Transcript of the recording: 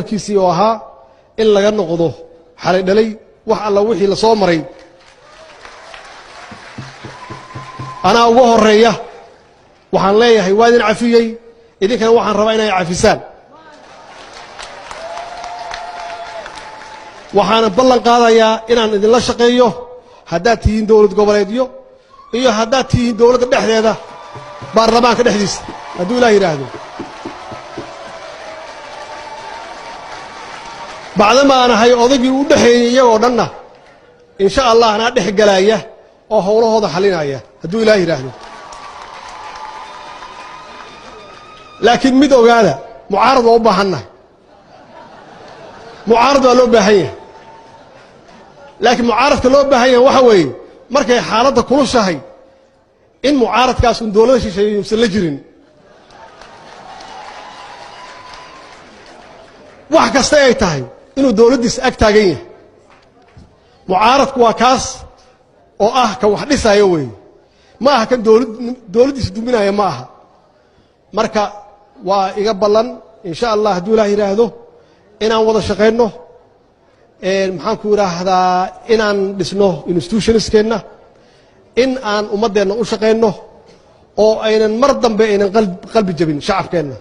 hadalkiisii oo ahaa in laga noqdo xalay dhalay wax alla wixii la soo maray ana ugu horeeya waxaan leeyahay waa idin cafiyay idinkana waxaan rabaa inay cafisaan waxaan ballan qaadayaa inaan idinla shaqeeyo haddaad tihiin dawlad goboleedyo iyo haddaad tihiin dawladda dhexdeeda baarlamaanka dhexdiisa hadduu ilaah yidhaahdo bacdama aan ahay odaygii u dhexeeyey iyagoo dhanna insha allah anaa dhex galaaya oo howlahooda xalinaya hadduu ilaah yidhaahdo laakiin mid ogaada mucaarad waa u baahannahay mucaarad waa loo baahan yahay laakiin mucaaradka loo baahan yahay waxa weeye markay xaaladda kulushahay in mucaaradkaas un dawladda shisheeye yuusan la jirin wax kasta ay tahay inuu dawladdiisa ag taagan yahay mucaaradku waa kaas oo ah ka wax dhisaayo weeye ma aha kan dawladdiisa duminaya ma aha marka waa iga ballan insha allah hadduu ilaah yidhaahdo inaan wada shaqayno maxaan ku idhaahdaa inaan dhisno institutionskeenna in aan ummaddeenna u shaqayno oo aynan mar dambe aynan qalbi jabin shacabkeenna